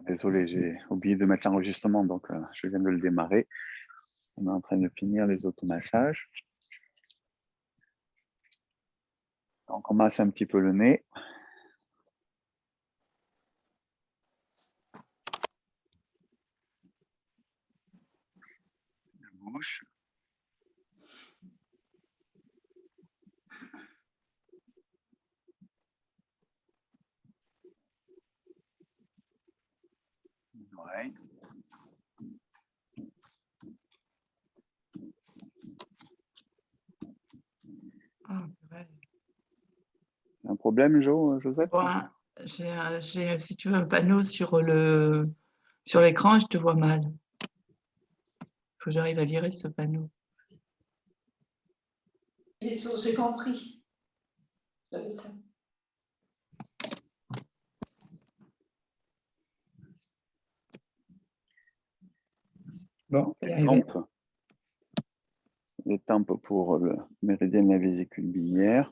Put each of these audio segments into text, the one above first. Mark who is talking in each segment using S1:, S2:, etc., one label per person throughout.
S1: Désolé, j'ai oublié de mettre l'enregistrement, donc je viens de le démarrer. On est en train de finir les automassages. Donc, on masse un petit peu le nez. La bouche. Les oreilles.
S2: Ah, ouais.
S1: Un problème, Joseph?
S2: Bon, si tu veux, un panneau sur l'écran, je te vois mal. Il faut que j'arrive à virer ce panneau.
S3: Et sur j'ai compris. J'avais ça.
S2: Bon,
S1: Les tempes pour le méridien de la vésicule biliaire.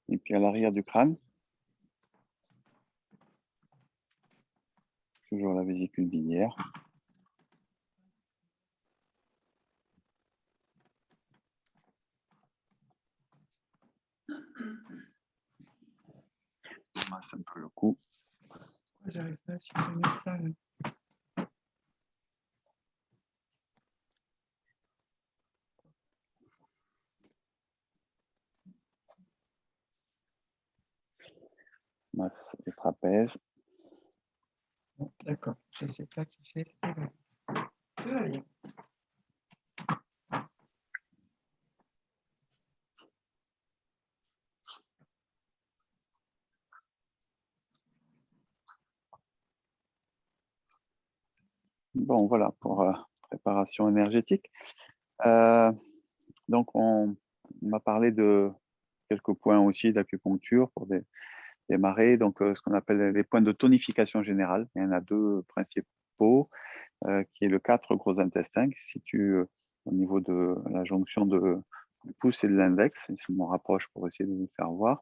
S1: Et puis à l'arrière du crâne. Toujours la vésicule biliaire. On masse un peu le cou.
S2: J'arrive pas à supprimer ça. Là.
S1: Masse les trapèzes.
S2: Bon, d'accord, je ne sais pas qui fait ça. Tout va bien.
S1: Bon, voilà, pour préparation énergétique. Donc, on m'a parlé de quelques points aussi d'acupuncture pour démarrer. Donc, ce qu'on appelle les points de tonification générale. Il y en a deux principaux, qui est le 4 gros intestin, qui se situe au niveau de la jonction du pouce et de l'index. Je m'en rapproche pour essayer de vous faire voir.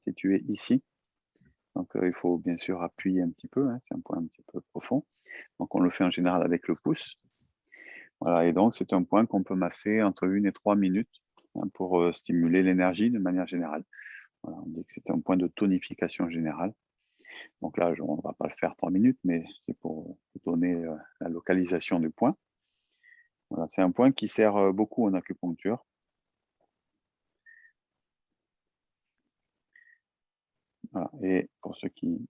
S1: Situé ici. Donc, il faut bien sûr appuyer un petit peu. C'est un point un petit peu profond. Donc, on le fait en général avec le pouce. Voilà, et donc, c'est un point qu'on peut masser entre 1 et 3 minutes pour stimuler l'énergie de manière générale. Voilà, on dit que c'est un point de tonification générale. Donc là, on ne va pas le faire 3 minutes, mais c'est pour donner la localisation du point. Voilà, c'est un point qui sert beaucoup en acupuncture. Voilà, et pour ceux qui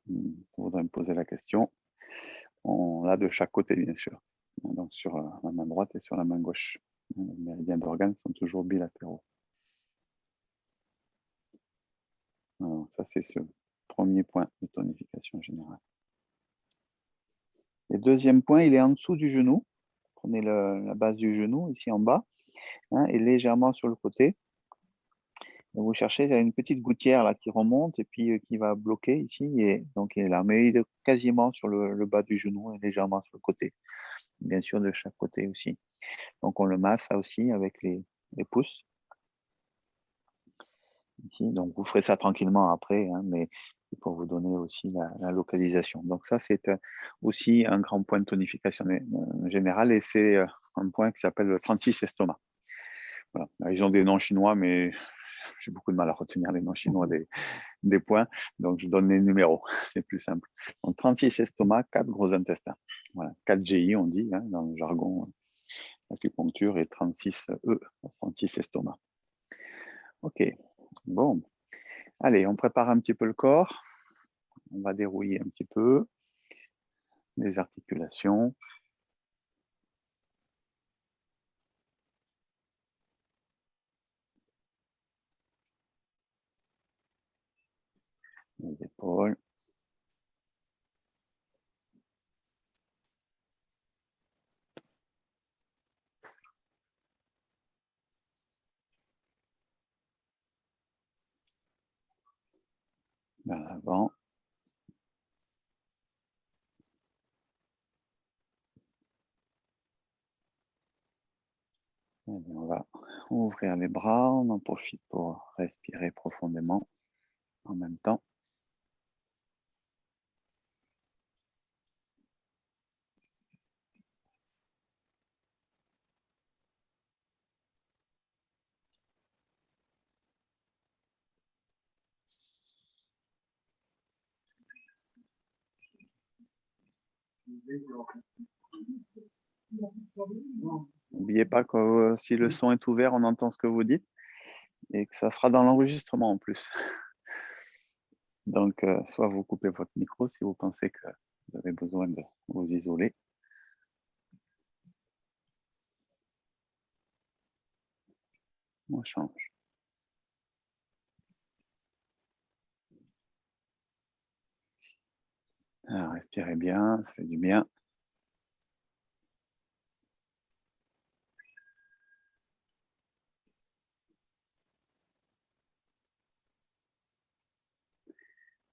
S1: voudraient me poser la question, on l'a de chaque côté, bien sûr. Donc sur la main droite et sur la main gauche. Les méridiens d'organes sont toujours bilatéraux. Alors, ça, c'est ce premier point de tonification générale. Le deuxième point, il est en dessous du genou. Prenez la base du genou, ici en bas, et légèrement sur le côté. Et vous cherchez, il y a une petite gouttière là qui remonte et puis qui va bloquer ici. Et donc, il est là, mais il est quasiment sur le bas du genou et légèrement sur le côté. Bien sûr, de chaque côté aussi. Donc, on le masse ça aussi avec les pouces. Ici. Donc, vous ferez ça tranquillement après, mais pour vous donner aussi la localisation. Donc, ça, c'est aussi un grand point de tonification générale et c'est un point qui s'appelle le 36 estomac. Voilà. Ils ont des noms chinois, mais j'ai beaucoup de mal à retenir les noms chinois des points. Donc, je donne les numéros. C'est plus simple. Donc, 36 estomac, 4 gros intestins. Voilà. 4 GI, on dit, dans le jargon acupuncture, et 36 E, 36 estomac. OK. Bon. Allez, on prépare un petit peu le corps. On va dérouiller un petit peu les articulations. Les épaules. Vers l'avant. On va ouvrir les bras. On en profite pour respirer profondément en même temps. N'oubliez pas que si le son est ouvert, on entend ce que vous dites et que ça sera dans l'enregistrement en plus. Donc, soit vous coupez votre micro si vous pensez que vous avez besoin de vous isoler. On change. Alors, respirez bien, ça fait du bien.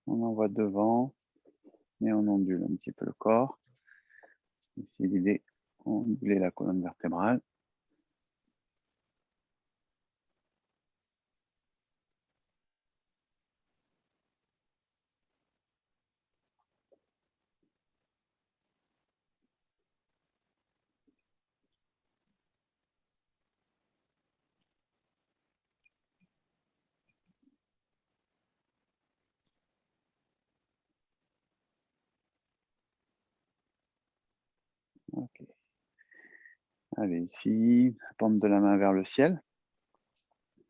S1: On envoie devant et on ondule un petit peu le corps. Ici, l'idée, onduler la colonne vertébrale. Ok. Allez, ici, paume de la main vers le ciel.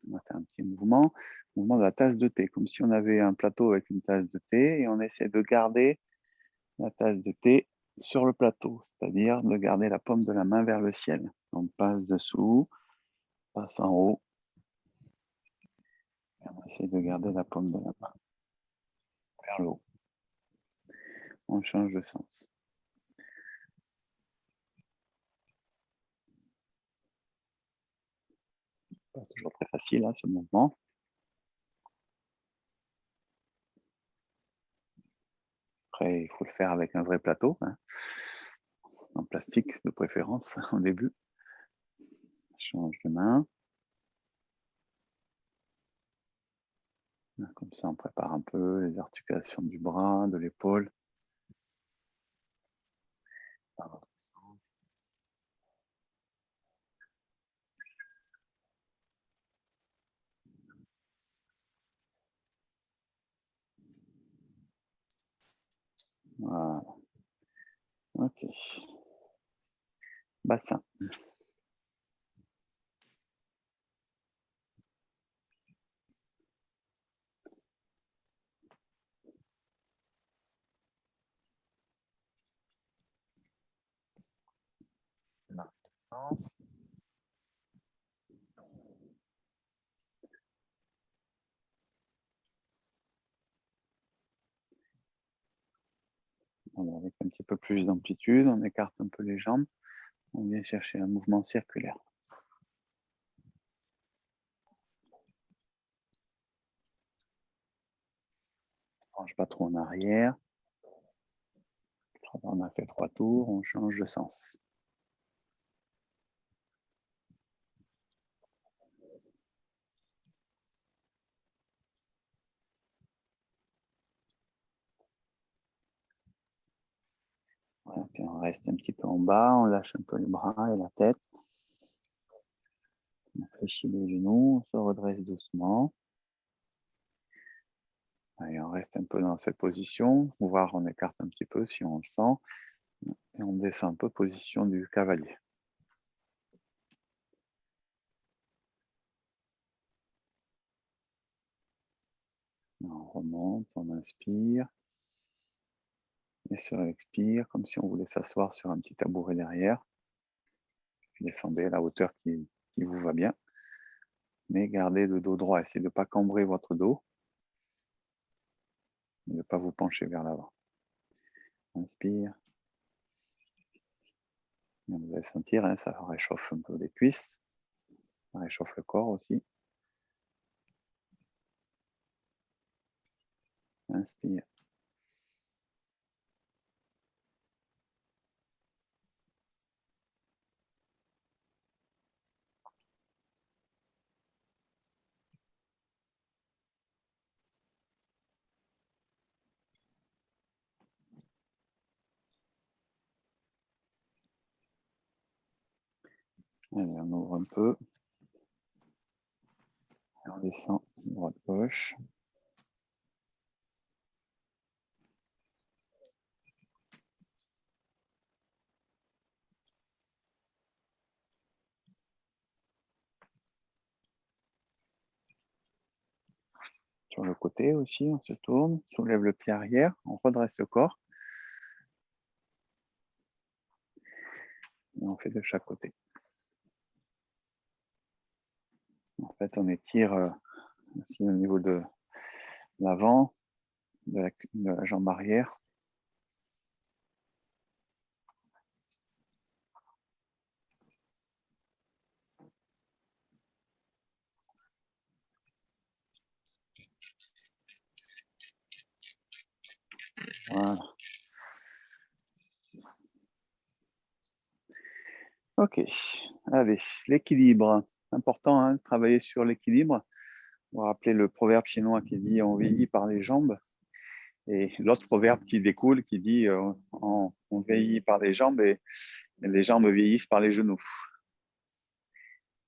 S1: On va faire un petit mouvement de la tasse de thé, comme si on avait un plateau avec une tasse de thé et on essaie de garder la tasse de thé sur le plateau, c'est-à-dire de garder la paume de la main vers le ciel. On passe dessous, passe en haut, et on essaie de garder la paume de la main vers le haut. On change de sens. Pas toujours très facile, hein, ce mouvement. Après, il faut le faire avec un vrai plateau, hein, en plastique de préférence au début. Change de main. Comme ça, on prépare un peu les articulations du bras, de l'épaule. Dans l'autre sens. Voilà. Ok. Bassin. Dans l'autre sens. Alors, avec un petit peu plus d'amplitude, on écarte un peu les jambes. On vient chercher un mouvement circulaire. On ne penche pas trop en arrière. On a fait 3 tours, on change de sens. Voilà, puis on reste un petit peu en bas, on lâche un peu les bras et la tête. On fléchit les genoux, on se redresse doucement. Allez, on reste un peu dans cette position, voire on écarte un petit peu si on le sent. Et on descend un peu, position du cavalier. On remonte, on inspire. Et sur l'expire, comme si on voulait s'asseoir sur un petit tabouret derrière. Puis descendez à la hauteur qui vous va bien. Mais gardez le dos droit. Essayez de ne pas cambrer votre dos. Et de ne pas vous pencher vers l'avant. Inspire. Et vous allez sentir, hein, ça réchauffe un peu les cuisses. Ça réchauffe le corps aussi. Inspire. Allez, on ouvre un peu. Et on descend droite-gauche. Sur le côté aussi, on se tourne, soulève le pied arrière, on redresse le corps. Et on fait de chaque côté. En fait, on étire aussi au niveau de l'avant, de la jambe arrière. Voilà. Ok, allez, l'équilibre. Important, hein, de travailler sur l'équilibre. Vous vous rappelez le proverbe chinois qui dit « on vieillit par les jambes ». Et l'autre proverbe qui découle, qui dit on vieillit par les jambes et les jambes vieillissent par les genoux.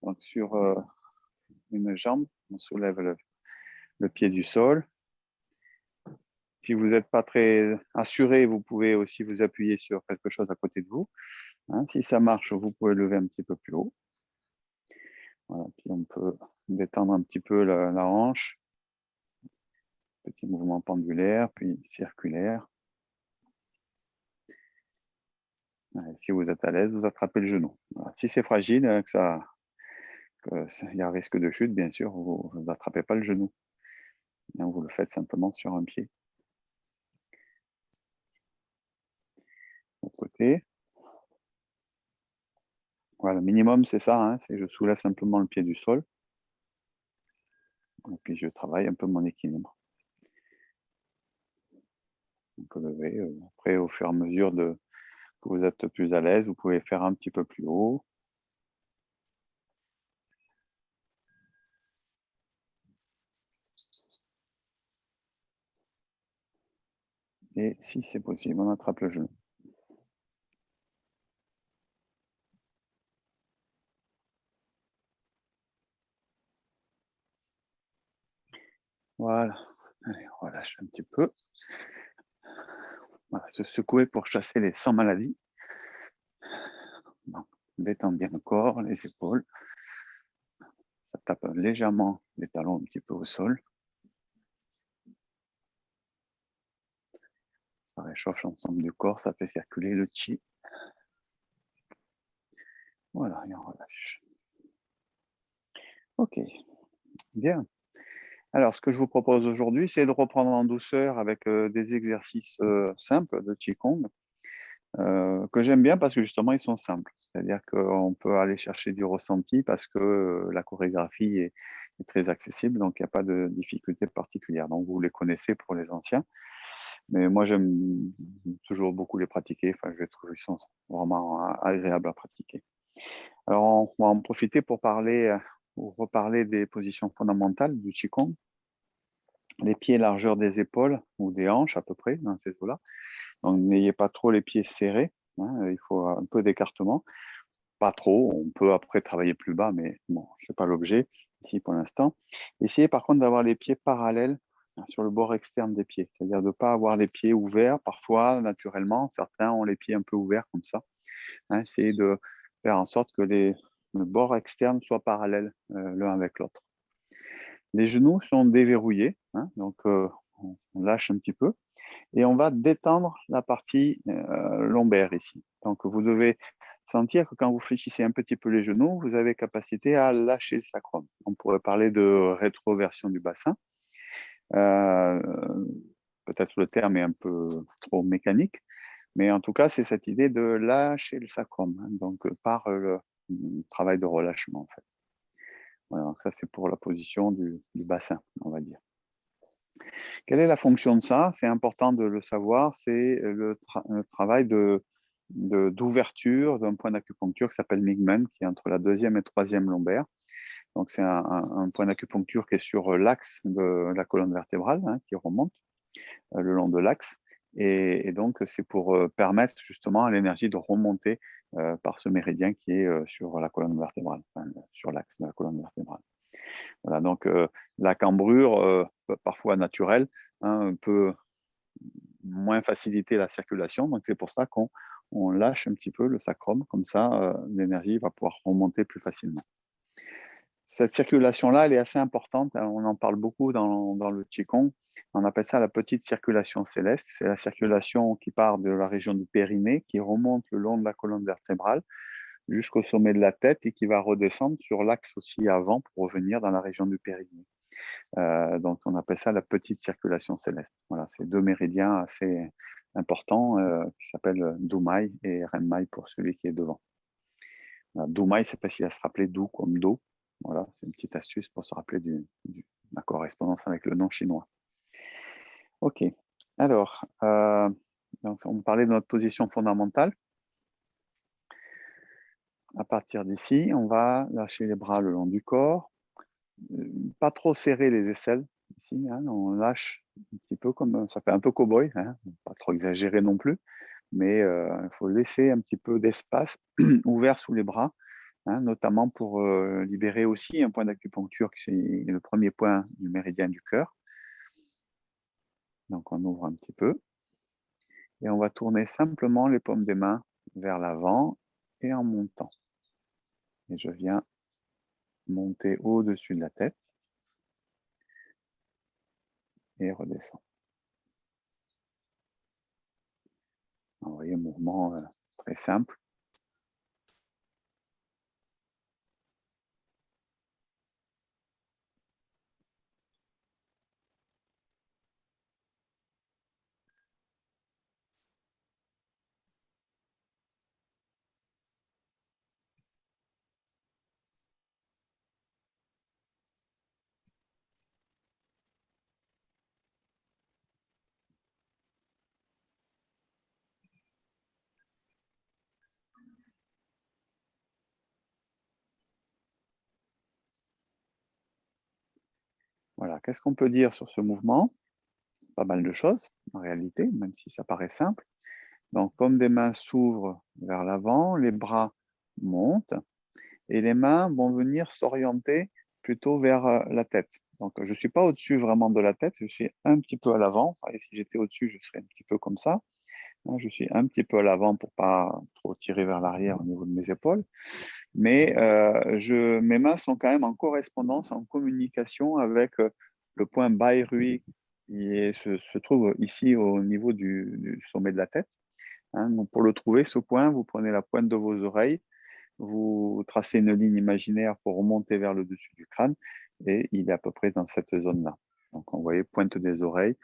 S1: Donc sur une jambe, on soulève le pied du sol. Si vous n'êtes pas très assuré, vous pouvez aussi vous appuyer sur quelque chose à côté de vous. Hein, si ça marche, vous pouvez lever un petit peu plus haut. Voilà, puis on peut détendre un petit peu la hanche. Petit mouvement pendulaire, puis circulaire. Si vous êtes à l'aise, vous attrapez le genou. Voilà. Si c'est fragile, il y a un risque de chute, bien sûr, vous n'attrapez pas le genou. Bien, vous le faites simplement sur un pied. L'autre côté. Voilà, le minimum, c'est ça, hein, c'est je soulève simplement le pied du sol. Et puis je travaille un peu mon équilibre. On peut lever. Après, au fur et à mesure que vous êtes plus à l'aise, vous pouvez faire un petit peu plus haut. Et si c'est possible, on attrape le genou. Voilà. Allez, on relâche un petit peu. Voilà, se secouer pour chasser les 100 maladies. Donc, détend bien le corps, les épaules. Ça tape légèrement les talons un petit peu au sol. Ça réchauffe l'ensemble du corps, ça fait circuler le chi. Voilà, et on relâche. Ok, bien. Alors, ce que je vous propose aujourd'hui, c'est de reprendre en douceur avec des exercices simples de Qigong, que j'aime bien parce que justement, ils sont simples. C'est-à-dire qu'on peut aller chercher du ressenti parce que la chorégraphie est très accessible, donc il n'y a pas de difficulté particulière. Donc, vous les connaissez pour les anciens. Mais moi, j'aime toujours beaucoup les pratiquer. Enfin, je trouve qu'ils sont vraiment agréables à pratiquer. Alors, on va en profiter pour reparler des positions fondamentales du Qigong. Les pieds largeur des épaules ou des hanches à peu près dans ces eaux-là. Donc, n'ayez pas trop les pieds serrés. Hein, il faut un peu d'écartement. Pas trop. On peut après travailler plus bas, mais bon, ce n'est pas l'objet ici pour l'instant. Essayez par contre d'avoir les pieds parallèles sur le bord externe des pieds, c'est-à-dire de ne pas avoir les pieds ouverts. Parfois, naturellement, certains ont les pieds un peu ouverts comme ça. Hein, essayez de faire en sorte que le bord externe soit parallèle l'un avec l'autre. Les genoux sont déverrouillés, hein, donc on lâche un petit peu et on va détendre la partie lombaire ici. Donc vous devez sentir que quand vous fléchissez un petit peu les genoux, vous avez capacité à lâcher le sacrum. On pourrait parler de rétroversion du bassin. Peut-être le terme est un peu trop mécanique, mais en tout cas, c'est cette idée de lâcher le sacrum, hein, donc par le travail de relâchement en fait. Voilà, ça c'est pour la position du bassin, on va dire. Quelle est la fonction de ça? C'est important de le savoir, c'est le travail d'ouverture d'un point d'acupuncture qui s'appelle Mingmen, qui est entre la deuxième et troisième lombaire. Donc c'est un point d'acupuncture qui est sur l'axe de la colonne vertébrale, hein, qui remonte le long de l'axe. Et donc c'est pour permettre justement à l'énergie de remonter par ce méridien qui est sur la colonne vertébrale, enfin, sur l'axe de la colonne vertébrale. Voilà, donc la cambrure, parfois naturelle, hein, peut moins faciliter la circulation. Donc c'est pour ça qu'on lâche un petit peu le sacrum, comme ça l'énergie va pouvoir remonter plus facilement. cette circulation-là, elle est assez importante. On en parle beaucoup dans le Qigong. On appelle ça la petite circulation céleste. C'est la circulation qui part de la région du périnée, qui remonte le long de la colonne vertébrale jusqu'au sommet de la tête et qui va redescendre sur l'axe aussi avant pour revenir dans la région du périnée. Donc, on appelle ça la petite circulation céleste. Voilà, c'est deux méridiens assez importants qui s'appellent Dumai et Renmai pour celui qui est devant. Dumai, c'est facile à se rappeler, Du comme Do. Voilà, c'est une petite astuce pour se rappeler la correspondance avec le nom chinois. Ok, alors, donc on parlait de notre position fondamentale. À partir d'ici, on va lâcher les bras le long du corps, pas trop serrer les aisselles. Ici, hein, on lâche un petit peu comme ça fait un peu cow-boy, hein, pas trop exagéré non plus, mais il faut laisser un petit peu d'espace ouvert sous les bras. Hein, notamment pour libérer aussi un point d'acupuncture qui est le premier point du méridien du cœur. Donc on ouvre un petit peu et on va tourner simplement les paumes des mains vers l'avant et en montant. Et je viens monter au-dessus de la tête et redescendre. Vous voyez, un mouvement très simple. Voilà, qu'est-ce qu'on peut dire sur ce mouvement? Pas mal de choses, en réalité, même si ça paraît simple. Donc, paume des mains s'ouvrent vers l'avant, les bras montent et les mains vont venir s'orienter plutôt vers la tête. Donc, je ne suis pas au-dessus vraiment de la tête, je suis un petit peu à l'avant. Et si j'étais au-dessus, je serais un petit peu comme ça. Je suis un petit peu à l'avant pour ne pas trop tirer vers l'arrière au niveau de mes épaules. Mais mes mains sont quand même en correspondance, en communication avec le point Bai Rui qui se trouve ici au niveau du sommet de la tête. Hein. Donc, pour le trouver, ce point, vous prenez la pointe de vos oreilles, vous tracez une ligne imaginaire pour remonter vers le dessus du crâne et il est à peu près dans cette zone-là. Donc, on voyait pointe des oreilles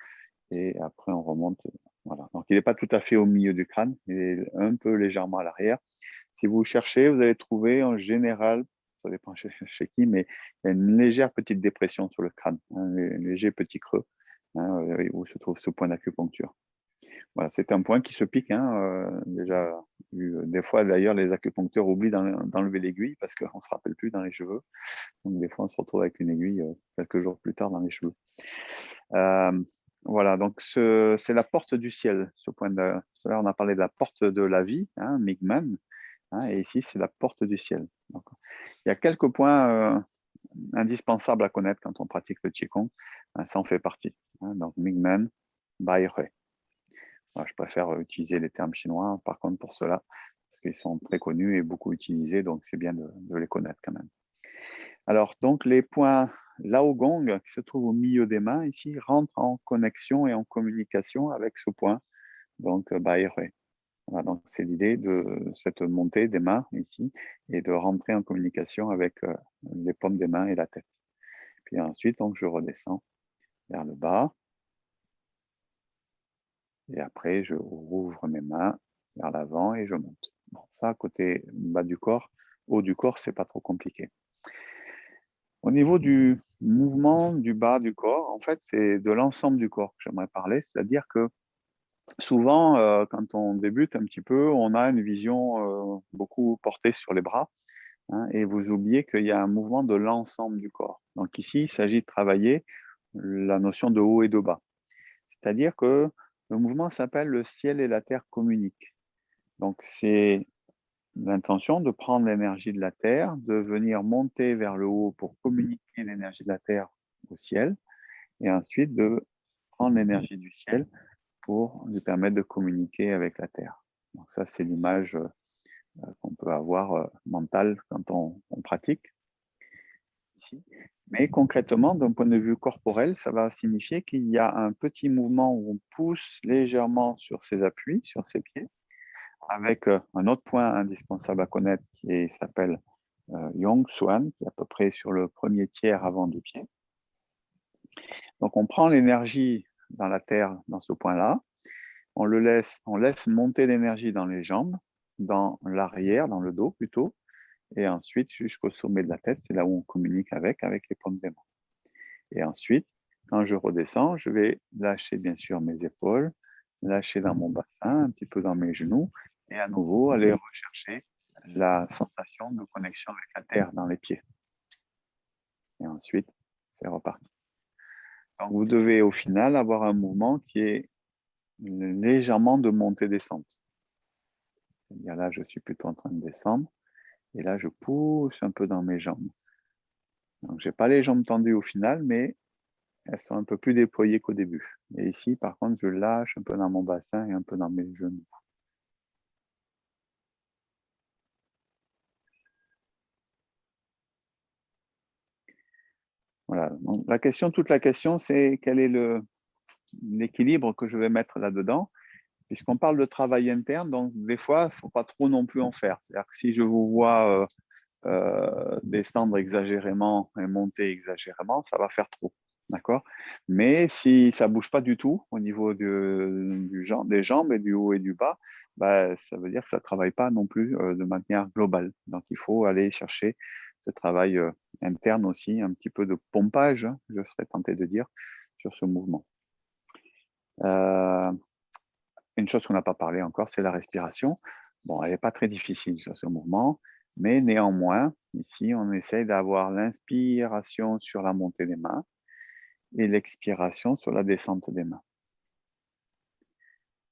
S1: et après on remonte. Voilà. Donc, il n'est pas tout à fait au milieu du crâne, il est un peu légèrement à l'arrière. Si vous cherchez, vous allez trouver en général, ça dépend chez qui, mais il y a une légère petite dépression sur le crâne, un léger petit creux hein, où se trouve ce point d'acupuncture. Voilà, c'est un point qui se pique. Hein, déjà, des fois, d'ailleurs, les acupuncteurs oublient d'enlever l'aiguille parce qu'on ne se rappelle plus dans les cheveux. Donc, des fois, on se retrouve avec une aiguille quelques jours plus tard dans les cheveux. Voilà, donc c'est la porte du ciel. Ce point là, on a parlé de la porte de la vie, hein, Migman, hein, et ici, c'est la porte du ciel. Donc, il y a quelques points indispensables à connaître quand on pratique le Qigong. Hein, ça en fait partie. Hein, donc, Migman, Bai Hui. Je préfère utiliser les termes chinois, par contre, pour cela, parce qu'ils sont très connus et beaucoup utilisés, donc c'est bien de les connaître quand même. Alors, donc, les points Lao Gong, qui se trouvent au milieu des mains, ici, rentrent en connexion et en communication avec ce point, donc Bai Hui. Voilà, donc c'est l'idée de cette montée des mains ici, et de rentrer en communication avec les paumes des mains et la tête. Puis ensuite, donc, je redescends vers le bas. Et après, je rouvre mes mains vers l'avant et je monte. Bon, ça, côté bas du corps, haut du corps, c'est pas trop compliqué. Au niveau du mouvement du bas du corps, en fait, c'est de l'ensemble du corps que j'aimerais parler. C'est-à-dire que souvent, quand on débute un petit peu, on a une vision beaucoup portée sur les bras. Hein, et vous oubliez qu'il y a un mouvement de l'ensemble du corps. Donc ici, il s'agit de travailler la notion de haut et de bas. C'est-à-dire que le mouvement s'appelle le ciel et la terre communiquent. Donc, c'est l'intention de prendre l'énergie de la terre, de venir monter vers le haut pour communiquer l'énergie de la terre au ciel, et ensuite de prendre l'énergie du ciel pour lui permettre de communiquer avec la terre. Donc, ça, c'est l'image qu'on peut avoir mentale quand on pratique. ici. Mais concrètement, d'un point de vue corporel, ça va signifier qu'il y a un petit mouvement où on pousse légèrement sur ses appuis, sur ses pieds, avec un autre point indispensable à connaître qui s'appelle Yong Swan, qui est à peu près sur le premier tiers avant du pied. Donc on prend l'énergie dans la terre, dans ce point-là, on laisse monter l'énergie dans les jambes, dans l'arrière, dans le dos plutôt, et ensuite jusqu'au sommet de la tête, c'est là où on communique avec les paumes des mains. Et ensuite, quand je redescends, je vais lâcher bien sûr mes épaules, lâcher dans mon bassin, un petit peu dans mes genoux, et à nouveau aller rechercher la sensation de connexion avec la terre dans les pieds. Et ensuite, c'est reparti. Donc vous devez au final avoir un mouvement qui est légèrement de montée-descente. C'est-à-dire là, je suis plutôt en train de descendre, et là, je pousse un peu dans mes jambes. Donc, je n'ai pas les jambes tendues au final, mais elles sont un peu plus déployées qu'au début. Et ici, par contre, je lâche un peu dans mon bassin et un peu dans mes genoux. Voilà. Donc, toute la question, c'est quel est l'équilibre que je vais mettre là-dedans, puisqu'on parle de travail interne, donc des fois, il ne faut pas trop non plus en faire. C'est-à-dire que si je vous vois descendre exagérément et monter exagérément, ça va faire trop. D'accord? Mais si ça ne bouge pas du tout au niveau des jambes et du haut et du bas, bah, ça veut dire que ça ne travaille pas non plus de manière globale. Donc, il faut aller chercher ce travail interne aussi, un petit peu de pompage, hein, je serais tenté de dire, sur ce mouvement. Une chose qu'on n'a pas parlé encore, c'est la respiration. Bon, elle n'est pas très difficile sur ce mouvement, mais néanmoins, ici, on essaie d'avoir l'inspiration sur la montée des mains et l'expiration sur la descente des mains.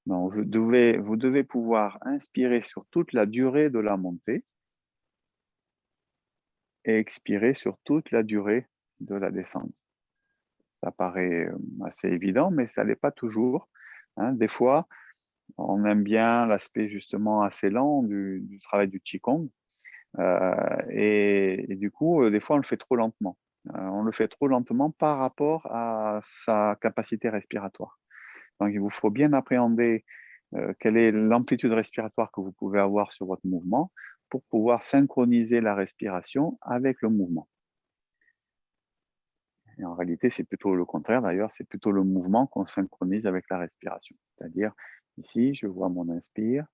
S1: Donc, vous devez pouvoir inspirer sur toute la durée de la montée et expirer sur toute la durée de la descente. Ça paraît assez évident, mais ça n'est pas toujours. Hein. Des fois, on aime bien l'aspect justement assez lent du travail du Qigong. Et du coup, des fois, on le fait trop lentement. On le fait trop lentement par rapport à sa capacité respiratoire. Donc, il vous faut bien appréhender quelle est l'amplitude respiratoire que vous pouvez avoir sur votre mouvement pour pouvoir synchroniser la respiration avec le mouvement. Et en réalité, c'est plutôt le contraire d'ailleurs, c'est plutôt le mouvement qu'on synchronise avec la respiration. C'est-à-dire, ici, je vois mon inspire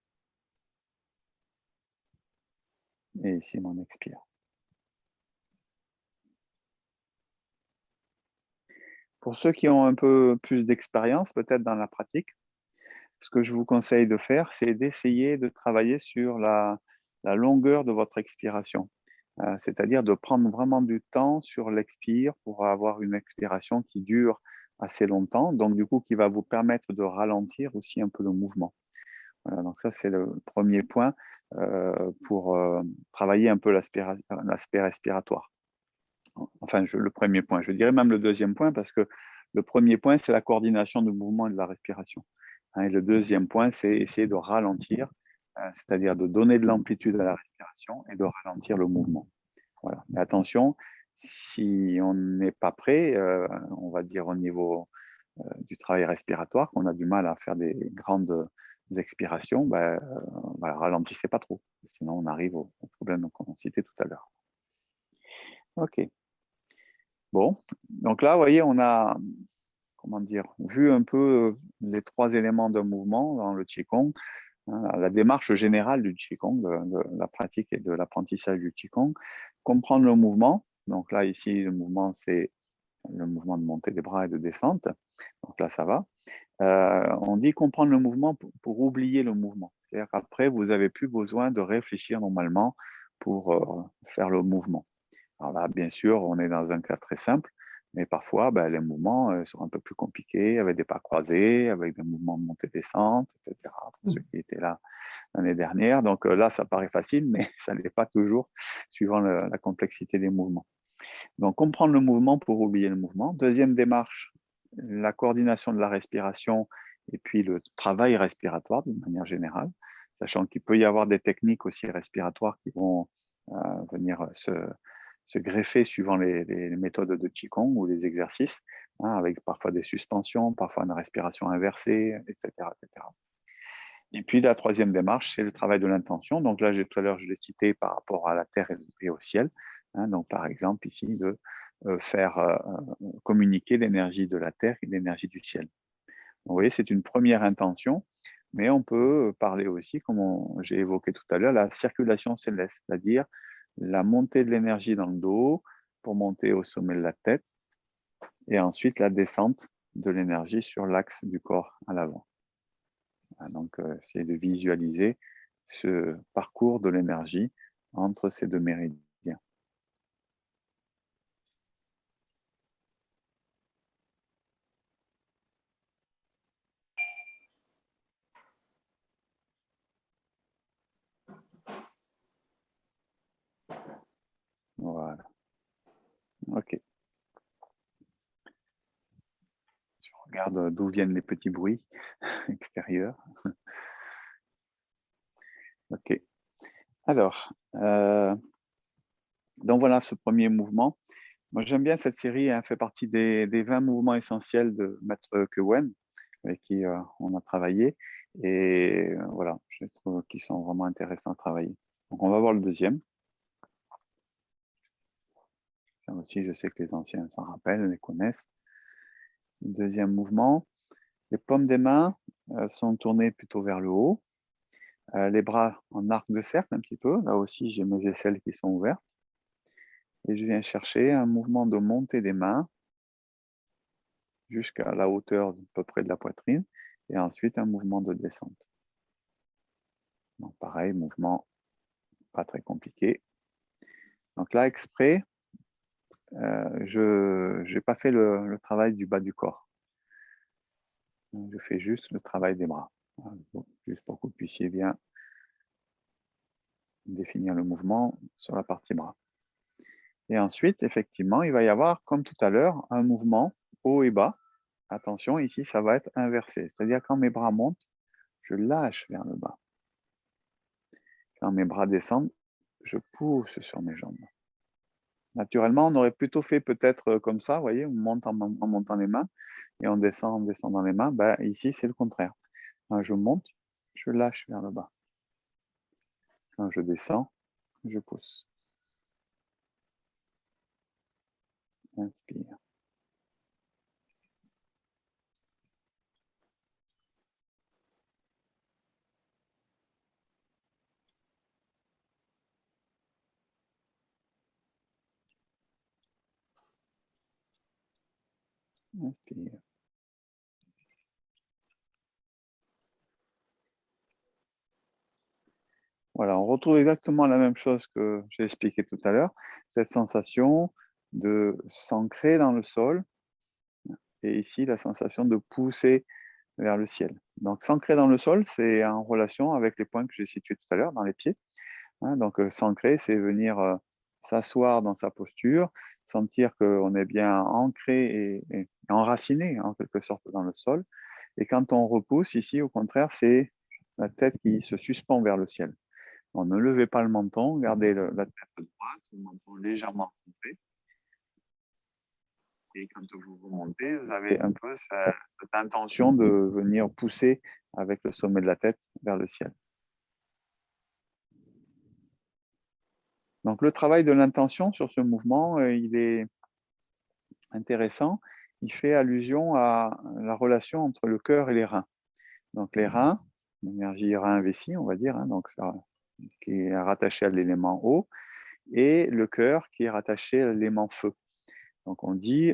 S1: et ici, mon expire. Pour ceux qui ont un peu plus d'expérience, peut-être dans la pratique, ce que je vous conseille de faire, c'est d'essayer de travailler sur la longueur de votre expiration. C'est-à-dire de prendre vraiment du temps sur l'expire pour avoir une expiration qui dure assez longtemps, donc du coup qui va vous permettre de ralentir aussi un peu le mouvement. Voilà, donc ça c'est le premier point pour travailler un peu l'aspect respiratoire. Enfin, le premier point, je dirais même le deuxième point, parce que le premier point, c'est la coordination du mouvement et de la respiration. Et le deuxième point, c'est essayer de ralentir, c'est-à-dire de donner de l'amplitude à la respiration et de ralentir le mouvement. Voilà. Mais attention, si on n'est pas prêt, on va dire au niveau du travail respiratoire, qu'on a du mal à faire des grandes expirations, voilà, ralentissez pas trop, sinon on arrive au problème qu'on citait tout à l'heure. Ok. Bon, donc là, vous voyez, on a, comment dire, vu un peu les trois éléments d'un mouvement dans le Qigong, hein, la démarche générale du Qigong, de la pratique et de l'apprentissage du Qigong, comprendre le mouvement. Donc là, ici, le mouvement, c'est le mouvement de montée des bras et de descente. Donc là, ça va. On dit comprendre le mouvement pour oublier le mouvement. C'est-à-dire qu'après, vous n'avez plus besoin de réfléchir normalement pour faire le mouvement. Alors là, bien sûr, on est dans un cas très simple, mais parfois, les mouvements sont un peu plus compliqués, avec des pas croisés, avec des mouvements de montée-descente, etc., pour ceux qui étaient là l'année dernière. Donc là, ça paraît facile, mais ça ne l'est pas toujours, suivant la complexité des mouvements. Donc, comprendre le mouvement pour oublier le mouvement. Deuxième démarche, la coordination de la respiration et puis le travail respiratoire d'une manière générale, sachant qu'il peut y avoir des techniques aussi respiratoires qui vont venir se greffer suivant les méthodes de Qigong ou les exercices, hein, avec parfois des suspensions, parfois une respiration inversée, etc., etc. Et puis la troisième démarche, c'est le travail de l'intention. Donc là, tout à l'heure, je l'ai cité par rapport à la terre et au ciel. Hein, donc par exemple, ici, de faire communiquer l'énergie de la terre et l'énergie du ciel. Vous voyez, c'est une première intention, mais on peut parler aussi, comme j'ai évoqué tout à l'heure, la circulation céleste, c'est-à-dire la montée de l'énergie dans le dos pour monter au sommet de la tête, et ensuite la descente de l'énergie sur l'axe du corps à l'avant. Donc, c'est de visualiser ce parcours de l'énergie entre ces deux méridiens. Voilà. OK. Je regarde d'où viennent les petits bruits extérieurs. OK. Alors, donc voilà ce premier mouvement. Moi, j'aime bien cette série, elle fait partie des 20 mouvements essentiels de Maître Kewen, avec qui on a travaillé. Et voilà, je trouve qu'ils sont vraiment intéressants à travailler. Donc, on va voir le deuxième. Ça aussi, je sais que les anciens s'en rappellent, les connaissent. Le deuxième mouvement, les paumes des mains sont tournées plutôt vers le haut. Les bras en arc de cercle un petit peu. Là aussi, j'ai mes aisselles qui sont ouvertes. Et je viens chercher un mouvement de montée des mains jusqu'à la hauteur à peu près de la poitrine. Et ensuite, un mouvement de descente. Donc pareil, mouvement pas très compliqué. Donc là, exprès, je n'ai pas fait le travail du bas du corps. Donc, je fais juste le travail des bras. Bon, juste pour que vous puissiez bien définir le mouvement sur la partie bras. Et ensuite, effectivement, il va y avoir, comme tout à l'heure, un mouvement haut et bas. Attention, ici, ça va être inversé. C'est-à-dire quand mes bras montent, je lâche vers le bas. Quand mes bras descendent, je pousse sur mes jambes. Naturellement, on aurait plutôt fait peut-être comme ça, vous voyez, on monte en montant les mains et on descend en descendant les mains. Ben, ici, c'est le contraire. Quand je monte, je lâche vers le bas. Quand je descends, je pousse. Inspire. Inspire. Voilà, on retrouve exactement la même chose que j'ai expliqué tout à l'heure, cette sensation de s'ancrer dans le sol et ici la sensation de pousser vers le ciel. Donc s'ancrer dans le sol, c'est en relation avec les points que j'ai situés tout à l'heure dans les pieds. Hein, donc s'ancrer, c'est venir s'asseoir dans sa posture, sentir qu'on est bien ancré et enraciné en quelque sorte dans le sol. Et quand on repousse ici, au contraire, c'est la tête qui se suspend vers le ciel. Bon, ne levez pas le menton, gardez la tête droite, le menton légèrement monté. Et quand vous remontez, vous avez un peu cette intention de venir pousser avec le sommet de la tête vers le ciel. Donc le travail de l'intention sur ce mouvement, il est intéressant. Il fait allusion à la relation entre le cœur et les reins. Donc les reins, l'énergie rein-vessie, on va dire, hein, donc, qui est rattachée à l'élément eau, et le cœur qui est rattaché à l'élément feu. Donc on dit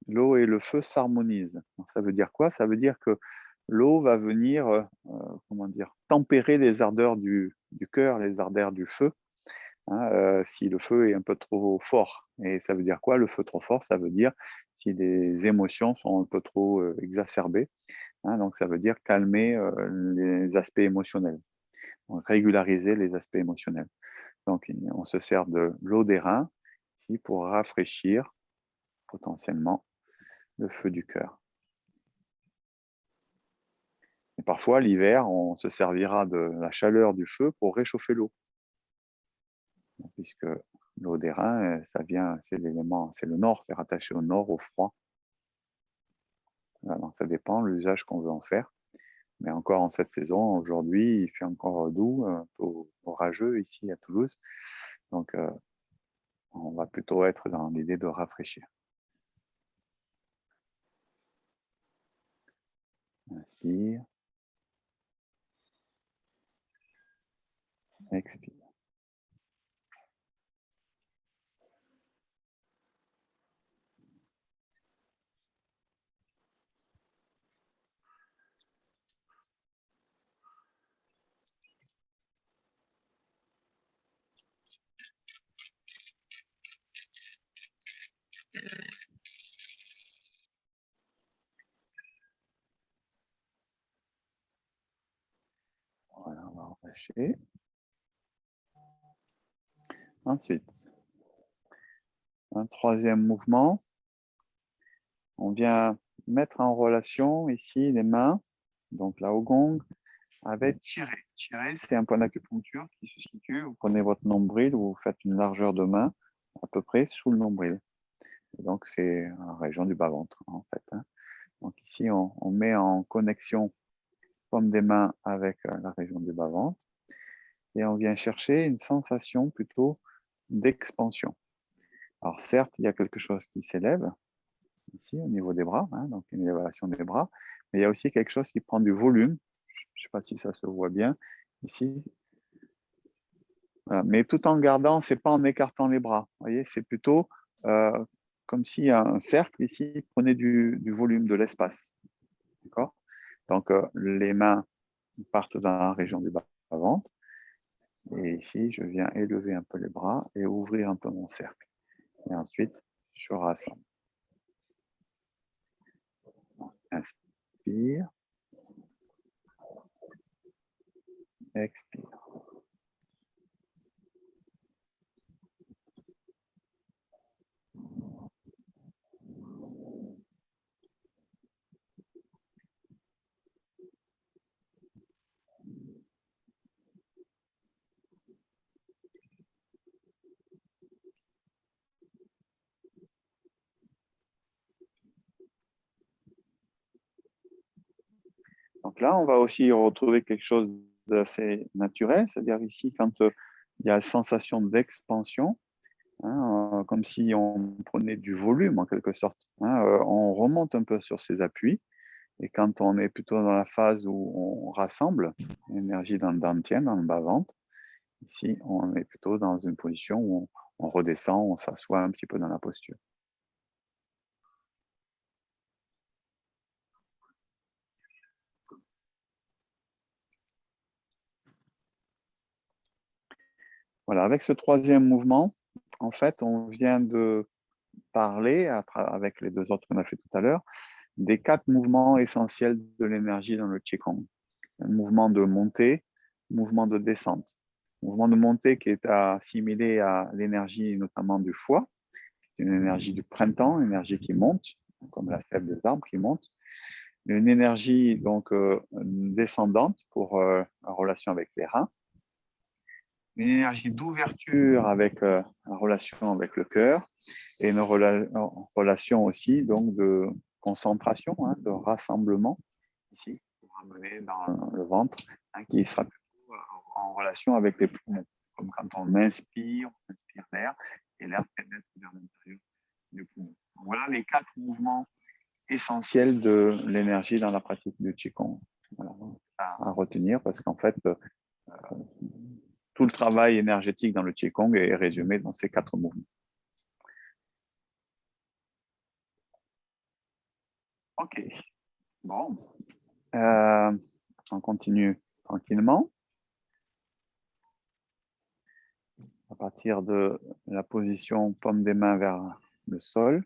S1: l'eau et le feu s'harmonisent. Ça veut dire quoi? Ça veut dire que l'eau va venir comment dire, tempérer les ardeurs du cœur, les ardeurs du feu, hein, si le feu est un peu trop fort. Et ça veut dire quoi? Le feu trop fort, ça veut dire si les émotions sont un peu trop exacerbées. Hein, donc ça veut dire calmer les aspects émotionnels, donc régulariser les aspects émotionnels. Donc on se sert de l'eau des reins ici pour rafraîchir potentiellement le feu du cœur. Et parfois, l'hiver, on se servira de la chaleur du feu pour réchauffer l'eau, puisque L'eau des reins, ça vient, c'est l'élément, c'est le nord, c'est rattaché au nord, au froid. Voilà, donc ça dépend de l'usage qu'on veut en faire. Mais encore en cette saison, aujourd'hui, il fait encore doux, un peu orageux ici à Toulouse. Donc, on va plutôt être dans l'idée de rafraîchir. Inspire. Expire. Voilà, on va relâcher. Ensuite, un troisième mouvement. On vient mettre en relation ici les mains, donc là au gong, avec tirer. Tirer, c'est un point d'acupuncture qui se situe, vous prenez votre nombril, vous faites une largeur de main à peu près sous le nombril. Et donc, c'est la région du bas-ventre, en fait. Hein. Donc ici, on met en connexion paume des mains avec la région du bas-ventre et on vient chercher une sensation plutôt d'expansion. Alors certes, il y a quelque chose qui s'élève ici au niveau des bras, hein, donc une élévation des bras, mais il y a aussi quelque chose qui prend du volume. Je ne sais pas si ça se voit bien ici. Voilà. Mais tout en gardant, c'est pas en écartant les bras. Vous voyez, c'est plutôt comme si un cercle ici prenait du volume, de l'espace. D'accord? Donc les mains partent dans la région du bas-ventre. Et ici, je viens élever un peu les bras et ouvrir un peu mon cercle. Et ensuite, je rassemble. Inspire. Expire. Donc là, on va aussi retrouver quelque chose d'assez naturel, c'est-à-dire ici, quand il y a la sensation d'expansion, hein, comme si on prenait du volume en quelque sorte, hein, on remonte un peu sur ses appuis, et quand on est plutôt dans la phase où on rassemble l'énergie dans le dantian, dans le bas-ventre, ici, on est plutôt dans une position où on redescend, on s'assoit un petit peu dans la posture. Voilà, avec ce troisième mouvement, en fait, on vient de parler, avec les deux autres qu'on a fait tout à l'heure, des 4 mouvements essentiels de l'énergie dans le Qigong. Un mouvement de montée, mouvement de descente. Mouvement de montée qui est assimilé à l'énergie notamment du foie, c'est une énergie du printemps, une énergie qui monte, comme la sève des arbres qui monte. Une énergie donc descendante pour la relation avec les reins. Une énergie d'ouverture avec la relation avec le cœur et une relation aussi donc de concentration, hein, de rassemblement ici, pour ramener dans le ventre, hein, qui sera plutôt en relation avec les poumons. Comme quand on inspire l'air et l'air pénètre vers l'intérieur du poumon. Voilà les 4 mouvements essentiels de l'énergie dans la pratique du Qigong. Voilà, à retenir parce qu'en fait, tout le travail énergétique dans le Qigong est résumé dans ces 4 mouvements. Ok, bon, on continue tranquillement. À partir de la position paume des mains vers le sol.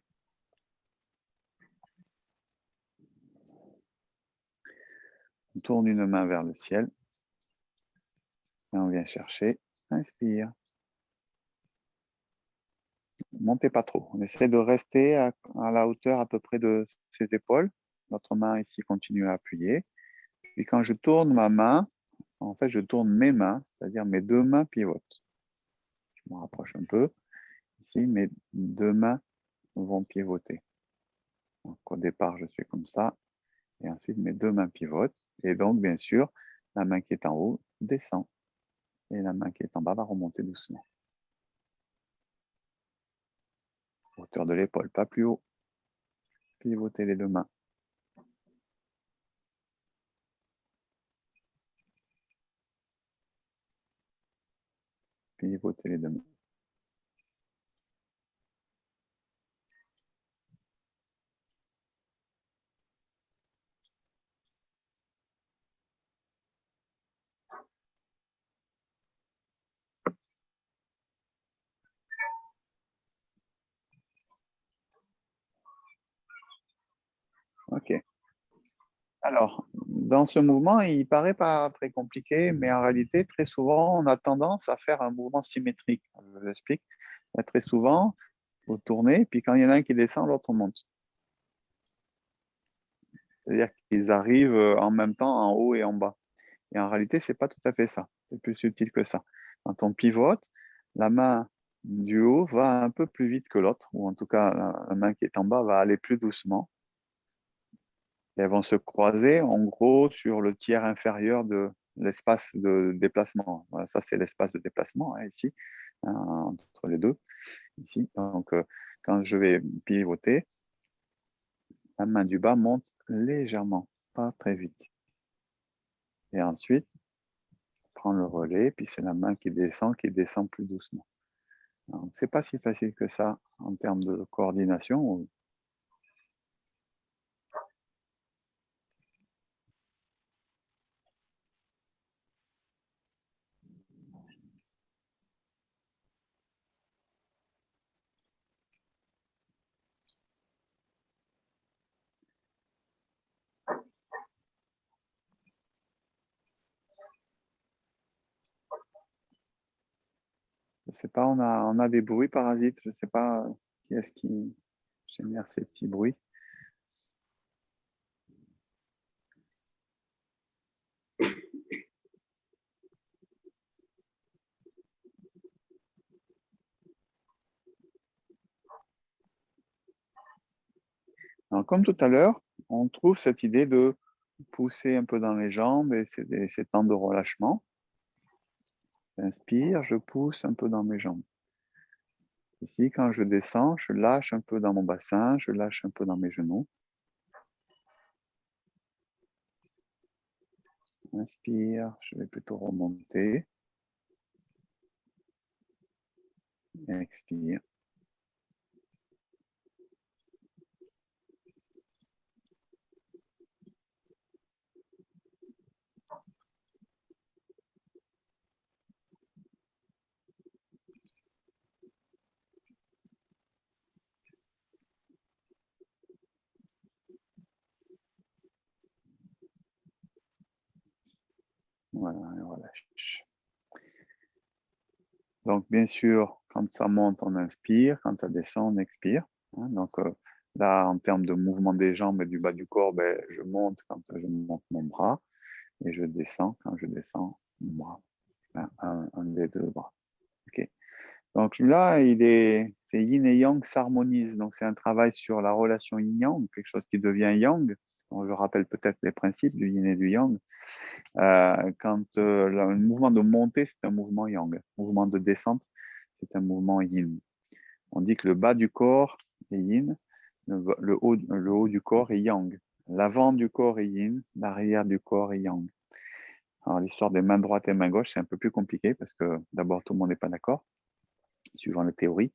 S1: On tourne une main vers le ciel. Et on vient chercher. Inspire. Montez pas trop. On essaie de rester à la hauteur à peu près de ses épaules. Notre main ici continue à appuyer. Puis quand je tourne ma main, en fait, je tourne mes mains, c'est-à-dire mes 2 mains pivotent. Je me rapproche un peu. ici, mes deux mains vont pivoter. Donc, au départ, je suis comme ça, et ensuite mes deux mains pivotent, et donc, bien sûr, la main qui est en haut descend, et la main qui est en bas va remonter doucement. Hauteur de l'épaule, pas plus haut. Pivotez les deux mains. Pivotez les deux mains. Ok. Alors, dans ce mouvement, il paraît pas très compliqué, mais en réalité, très souvent, on a tendance à faire un mouvement symétrique. Je vous explique. Très souvent, vous tournez, puis quand il y en a un qui descend, l'autre monte. C'est-à-dire qu'ils arrivent en même temps en haut et en bas. Et en réalité, c'est pas tout à fait ça. C'est plus subtil que ça. Quand on pivote, la main du haut va un peu plus vite que l'autre, ou en tout cas, la main qui est en bas va aller plus doucement. Et elles vont se croiser en gros sur le tiers inférieur de l'espace de déplacement. Voilà, ça, c'est l'espace de déplacement ici, entre les deux. Ici. Donc, quand je vais pivoter, la main du bas monte légèrement, pas très vite. Et ensuite, prend le relais, puis c'est la main qui descend plus doucement. C'est pas si facile que ça en termes de coordination. Je sais pas, on a des bruits parasites. Je sais pas qui est-ce qui génère ces petits bruits. Alors, comme tout à l'heure, on trouve cette idée de pousser un peu dans les jambes et ces temps de relâchement. J'inspire, je pousse un peu dans mes jambes. Ici, quand je descends, je lâche un peu dans mon bassin, je lâche un peu dans mes genoux. Inspire, je vais plutôt remonter. Expire. Voilà, et relâche. Donc, bien sûr, quand ça monte, on inspire. Quand ça descend, on expire. Donc, là, en termes de mouvement des jambes et du bas du corps, ben, je monte quand je monte mon bras et je descends quand je descends mon bras. Un des deux bras. OK. Donc là, c'est yin et yang s'harmonisent. Donc, c'est un travail sur la relation yin-yang, quelque chose qui devient yang. Donc, je rappelle peut-être les principes du yin et du yang. Quand le mouvement de montée, c'est un mouvement yang. Le mouvement de descente, c'est un mouvement yin. On dit que le bas du corps est yin, le haut du corps est yang. L'avant du corps est yin, l'arrière du corps est yang. Alors, l'histoire des mains droites et mains gauches, c'est un peu plus compliqué parce que d'abord, tout le monde n'est pas d'accord, suivant les théories.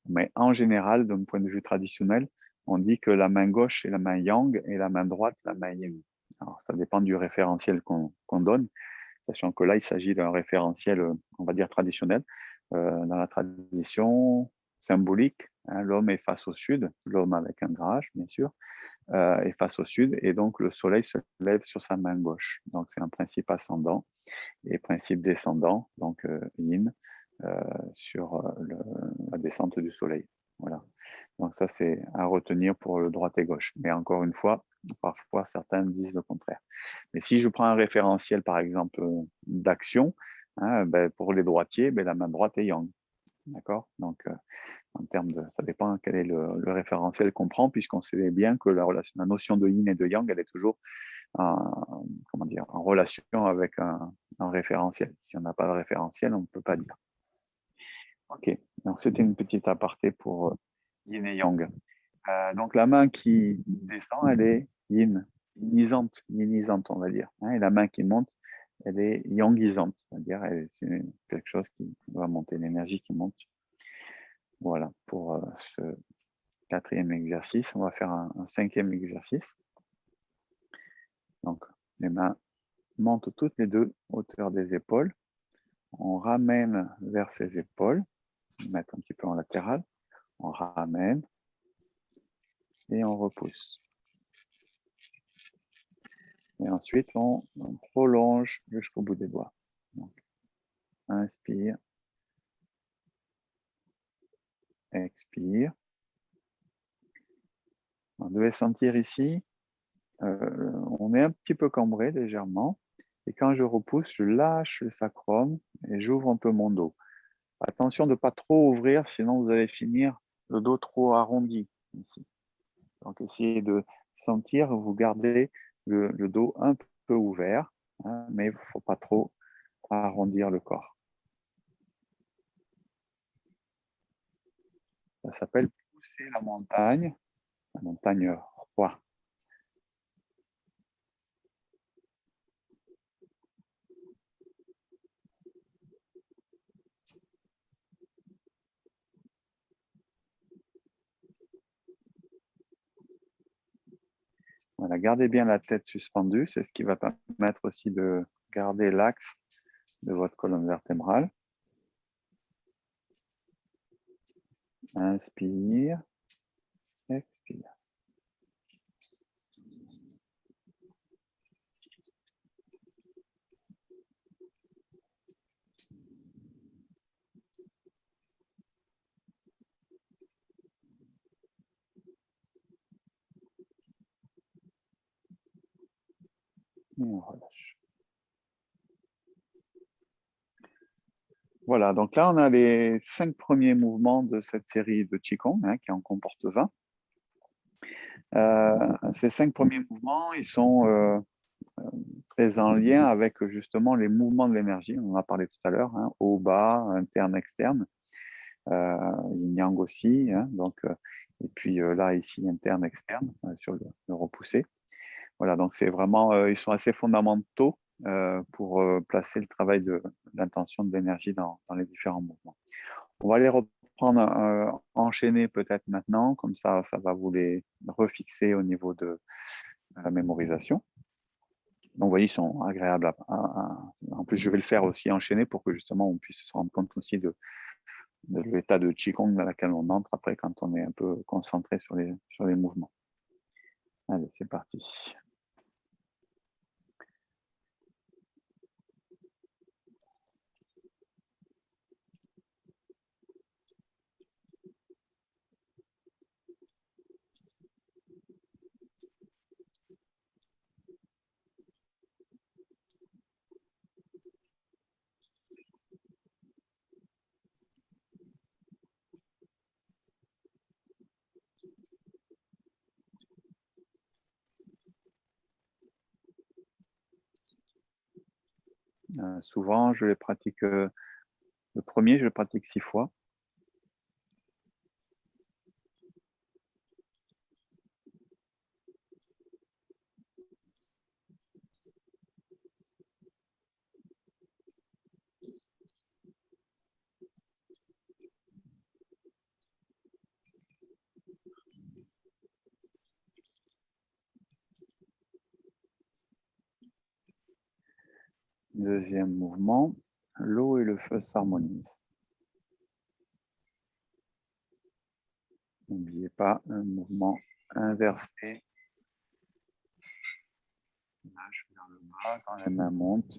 S1: Mais en général, d'un point de vue traditionnel, on dit que la main gauche est la main yang et la main droite la main yin. Alors, ça dépend du référentiel qu'on donne, sachant que là, il s'agit d'un référentiel, on va dire, traditionnel. Dans la tradition symbolique, l'homme est face au sud, l'homme avec un grand H, bien sûr, est face au sud, et donc le soleil se lève sur sa main gauche. Donc, c'est un principe ascendant et principe descendant, donc yin, sur la descente du soleil. Voilà. Donc ça, c'est à retenir pour le droite et gauche. Mais encore une fois, parfois, certains disent le contraire. Mais si je prends un référentiel, par exemple, d'action, ben, pour les droitiers, ben, la main droite est yang. D'accord? Donc, en termes de, ça dépend quel est le référentiel qu'on prend, puisqu'on sait bien que la notion de yin et de yang, elle est toujours comment dire, en relation avec un référentiel. Si on n'a pas de référentiel, on ne peut pas dire. Ok, donc c'était une petite aparté pour yin et yang. Donc la main qui descend, elle est yinisante, on va dire. Hein, et la main qui monte, elle est yangisante, c'est-à-dire c'est quelque chose qui va monter, l'énergie qui monte. Voilà, pour ce 4e exercice. On va faire un 5e exercice. Donc, les mains montent toutes les deux, hauteur des épaules. On ramène vers ses épaules, on met un petit peu en latéral. On ramène et on repousse. Et ensuite, on prolonge jusqu'au bout des doigts. Donc, inspire, expire. On devait sentir ici, on est un petit peu cambré légèrement. Et quand je repousse, je lâche le sacrum et j'ouvre un peu mon dos. Attention de ne pas trop ouvrir, sinon vous allez finir le dos trop arrondi ici. Donc essayez de sentir, vous gardez le dos un peu ouvert, hein, mais il ne faut pas trop arrondir le corps. Ça s'appelle pousser la montagne roi. Voilà, gardez bien la tête suspendue, c'est ce qui va permettre aussi de garder l'axe de votre colonne vertébrale. Inspire, expire. Et on relâche. Voilà, donc là, on a les 5 premiers mouvements de cette série de Qigong, hein, qui en comporte 20. Ces 5 premiers mouvements, ils sont très en lien avec justement les mouvements de l'énergie. On en a parlé tout à l'heure, hein, haut, bas, interne, externe, yin-yang aussi. Hein, donc, et puis là, ici, interne, externe, sur le repoussé. Voilà, donc c'est vraiment, ils sont assez fondamentaux pour placer le travail de l'intention de l'énergie dans les différents mouvements. On va les reprendre enchaînés peut-être maintenant, comme ça va vous les refixer au niveau de la mémorisation. Donc, vous voyez, ils sont agréables. En plus, je vais le faire aussi enchaîner pour que justement on puisse se rendre compte aussi de l'état de Qigong dans lequel on entre après quand on est un peu concentré sur les mouvements. Allez, c'est parti. Souvent, je les pratique, le premier, je le pratique 6 fois. Deuxième mouvement, l'eau et le feu s'harmonisent. N'oubliez pas un mouvement inversé. Lâche vers le bas quand les mains montent.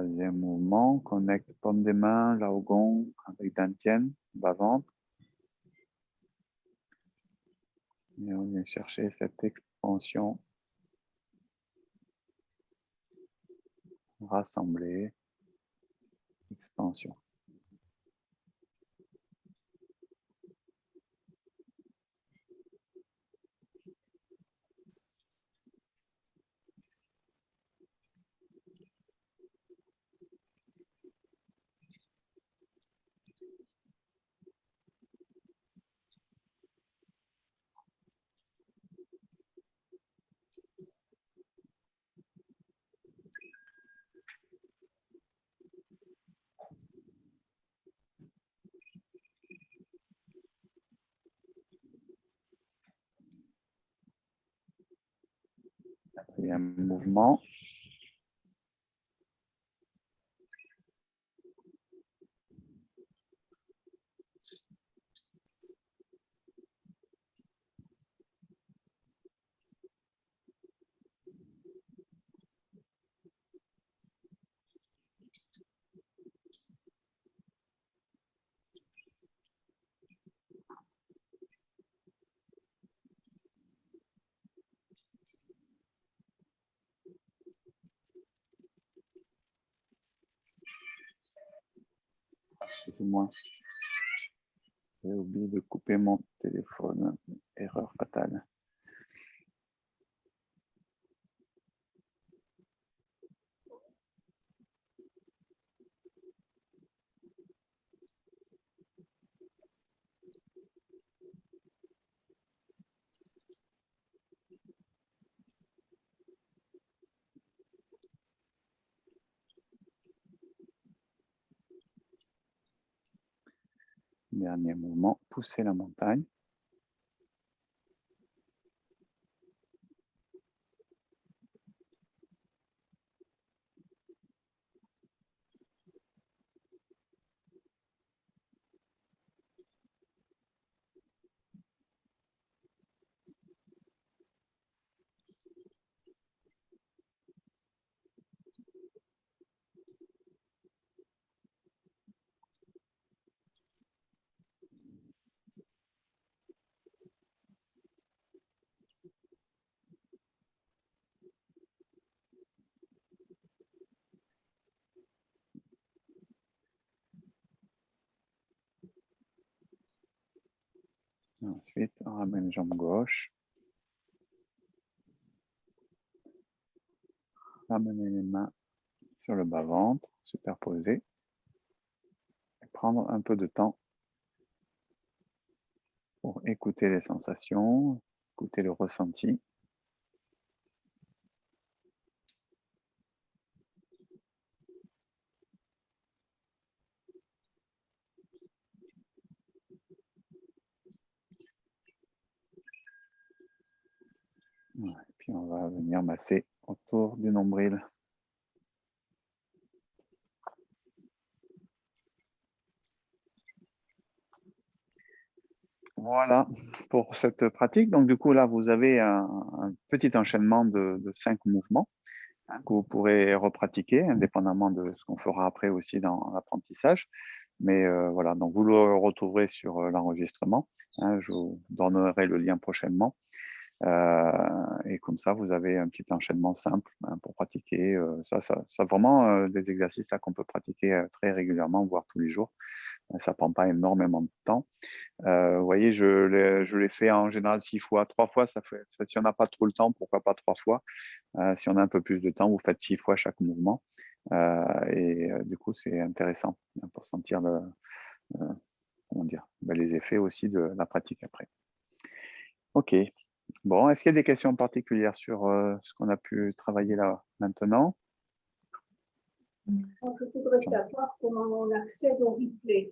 S1: Troisième mouvement, connecte paume des mains, Laogon avec Dantian, bas-ventre. Et on vient chercher cette expansion. Rassembler. Expansion. Quatrième mouvement. Excusez-moi. J'ai oublié de couper mon téléphone. Erreur fatale. Dernier mouvement, pousser la montagne. Ensuite, on ramène jambe gauche. Ramener les mains sur le bas-ventre, superposer. Et prendre un peu de temps pour écouter les sensations, écouter le ressenti. Et puis on va venir masser autour du nombril. Voilà pour cette pratique. Donc du coup là, vous avez un petit enchaînement de 5 mouvements que vous pourrez repratiquer indépendamment de ce qu'on fera après aussi dans l'apprentissage. Mais voilà, donc vous le retrouverez sur l'enregistrement. Je vous donnerai le lien prochainement. Et comme ça, vous avez un petit enchaînement simple pour pratiquer. Ça vraiment des exercices qu'on peut pratiquer très régulièrement, voire tous les jours. Ça ne prend pas énormément de temps. Vous voyez, je l'ai fait en général 6 fois. 3 fois, ça fait, si on n'a pas trop le temps, pourquoi pas 3 fois. Si on a un peu plus de temps, vous faites 6 fois chaque mouvement. Du coup, c'est intéressant pour sentir comment dire, les effets aussi de la pratique après. Ok. Bon, est-ce qu'il y a des questions particulières sur ce qu'on a pu travailler là maintenant?
S3: Je voudrais savoir comment on accède au replay.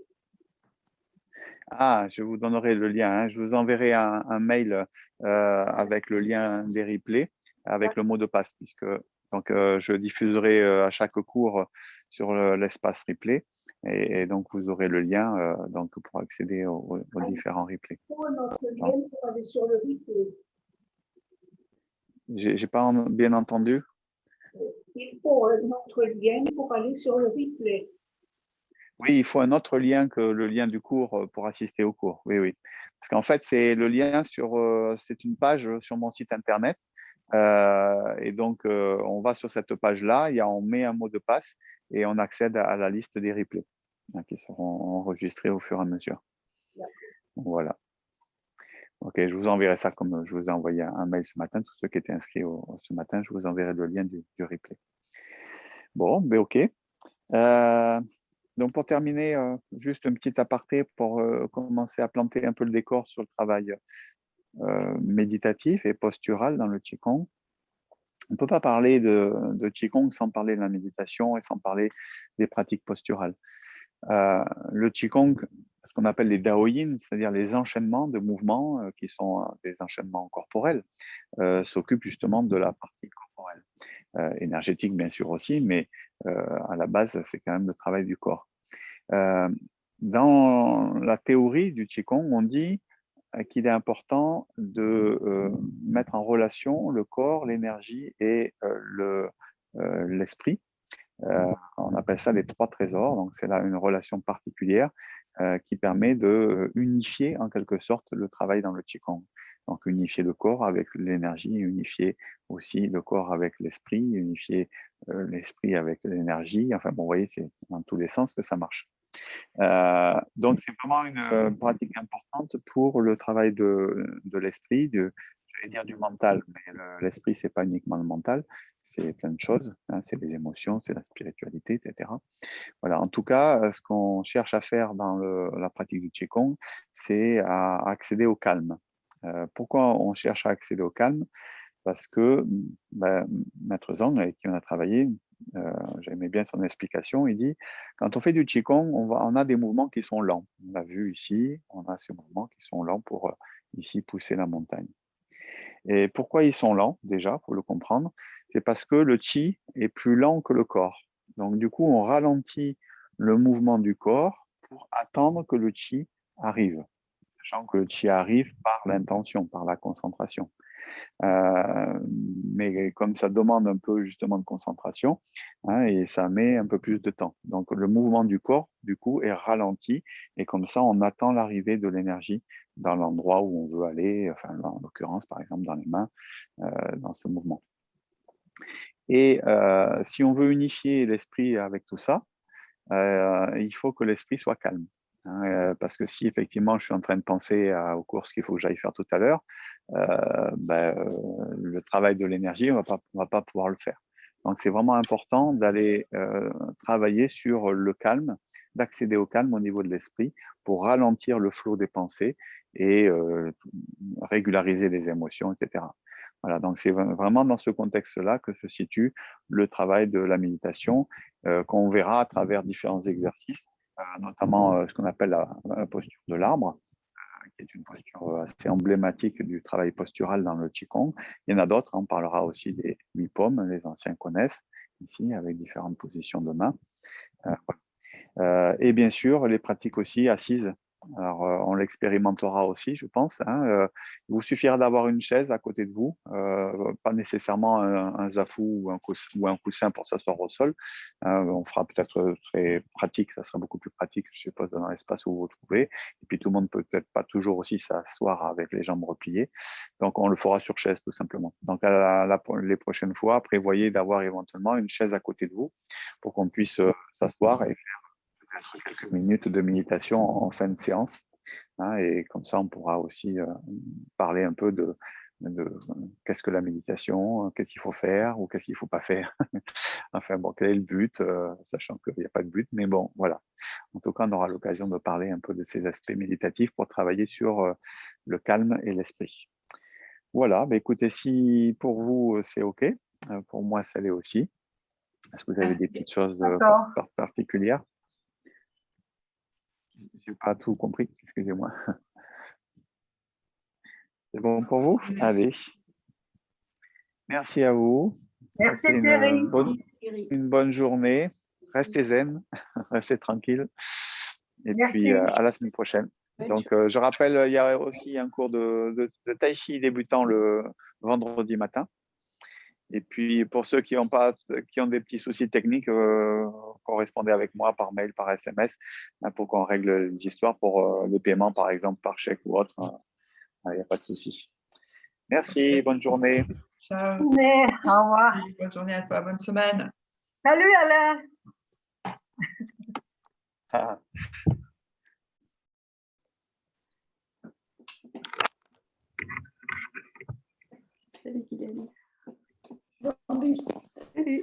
S1: Ah, je vous donnerai le lien. Je vous enverrai un mail avec le lien des replays, avec le mot de passe, puisque donc, je diffuserai à chaque cours sur l'espace replay. Et donc, vous aurez le lien donc, pour accéder aux différents replays.
S3: Notre lien pour aller sur le replay.
S1: J'ai pas bien entendu.
S3: Il faut un autre lien pour aller sur le replay.
S1: Oui, il faut un autre lien que le lien du cours pour assister au cours. Oui, oui. Parce qu'en fait, c'est le lien c'est une page sur mon site internet. Et donc, on va sur cette page-là, on met un mot de passe et on accède à la liste des replays qui seront enregistrés au fur et à mesure. Donc, voilà. Ok, je vous enverrai ça comme je vous ai envoyé un mail ce matin. Tous ceux qui étaient inscrits ce matin, je vous enverrai le lien du replay. Bon, ben ok. Donc, pour terminer, juste un petit aparté pour commencer à planter un peu le décor sur le travail méditatif et postural dans le Qigong. On ne peut pas parler de Qigong sans parler de la méditation et sans parler des pratiques posturales. Le Qigong, ce qu'on appelle les Daoyin, c'est-à-dire les enchaînements de mouvements qui sont des enchaînements corporels, s'occupe justement de la partie corporelle. Énergétique, bien sûr aussi, mais à la base, c'est quand même le travail du corps. Dans la théorie du Qigong, on dit qu'il est important de mettre en relation le corps, l'énergie et l'esprit. On appelle ça les 3 trésors. Donc, c'est là une relation particulière qui permet de unifier en quelque sorte le travail dans le Qigong. Donc, unifier le corps avec l'énergie, unifier aussi le corps avec l'esprit, unifier l'esprit avec l'énergie. Enfin, bon, vous voyez, c'est dans tous les sens que ça marche. Donc, c'est vraiment une pratique importante pour le travail de l'esprit, j'allais dire du mental, mais l'esprit, c'est pas uniquement le mental, c'est plein de choses, hein, c'est les émotions, c'est la spiritualité, etc. Voilà, en tout cas, ce qu'on cherche à faire dans la pratique du Qigong, c'est à accéder au calme. Pourquoi on cherche à accéder au calme? Parce que Maître Zhang, avec qui on a travaillé, j'aimais bien son explication, il dit, quand on fait du Qigong, on a des mouvements qui sont lents. On l'a vu ici, on a ces mouvements qui sont lents pour ici pousser la montagne. Et pourquoi ils sont lents, déjà, pour le comprendre? C'est parce que le Qi est plus lent que le corps. Donc du coup, on ralentit le mouvement du corps pour attendre que le Qi arrive, sachant que le Qi arrive par l'intention, par la concentration. Mais comme ça demande un peu justement de concentration, hein, et ça met un peu plus de temps. Donc le mouvement du corps, du coup, est ralenti et comme ça, on attend l'arrivée de l'énergie dans l'endroit où on veut aller, enfin, en l'occurrence, par exemple, dans les mains, dans ce mouvement. Et si on veut unifier l'esprit avec tout ça, il faut que l'esprit soit calme. Hein, parce que si effectivement je suis en train de penser aux courses qu'il faut que j'aille faire tout à l'heure, le travail de l'énergie, on va pas pouvoir le faire. Donc c'est vraiment important d'aller travailler sur le calme, d'accéder au calme au niveau de l'esprit pour ralentir le flot des pensées et régulariser les émotions, etc. Voilà, donc c'est vraiment dans ce contexte-là que se situe le travail de la méditation qu'on verra à travers différents exercices, notamment ce qu'on appelle la posture de l'arbre, qui est une posture assez emblématique du travail postural dans le Qigong. Il y en a d'autres, on parlera aussi des 8 pommes, les anciens connaissent, ici, avec différentes positions de main. Et bien sûr, les pratiques aussi assises. Alors, on l'expérimentera aussi, je pense. Hein. Il vous suffira d'avoir une chaise à côté de vous, pas nécessairement un zafou ou un coussin pour s'asseoir au sol. On fera peut-être très pratique, ça sera beaucoup plus pratique, je suppose, dans l'espace où vous vous trouvez. Et puis, tout le monde peut peut-être pas toujours aussi s'asseoir avec les jambes repliées. Donc, on le fera sur chaise, tout simplement. Donc, les prochaines fois, prévoyez d'avoir éventuellement une chaise à côté de vous pour qu'on puisse s'asseoir et faire quelques minutes de méditation en fin de séance. Hein, et comme ça, on pourra aussi parler un peu de qu'est-ce que la méditation, qu'est-ce qu'il faut faire ou qu'est-ce qu'il ne faut pas faire. Enfin bon, quel est le but, sachant qu'il n'y a pas de but, mais bon, voilà. En tout cas, on aura l'occasion de parler un peu de ces aspects méditatifs pour travailler sur le calme et l'esprit. Voilà, bah, écoutez, si pour vous c'est OK, pour moi ça l'est aussi. Est-ce que vous avez des petites choses particulières? Je n'ai pas tout compris, excusez-moi. C'est bon pour vous? Allez. Merci à vous.
S3: Merci
S1: Passez
S3: Thierry.
S1: une bonne journée. Restez zen, restez tranquille. Et
S3: Merci.
S1: puis à la semaine prochaine. Donc je rappelle, il y a aussi un cours de Tai Chi débutant le vendredi matin. Et puis, pour ceux qui ont des petits soucis techniques, correspondez avec moi par mail, par SMS, pour qu'on règle les histoires pour les paiements, par exemple, par chèque ou autre. Il n'y a pas de souci. Merci, bonne journée.
S2: Ciao.
S3: Au revoir.
S2: Bonne journée à toi, bonne semaine.
S3: Salut Alain. Salut Kylian. Salut.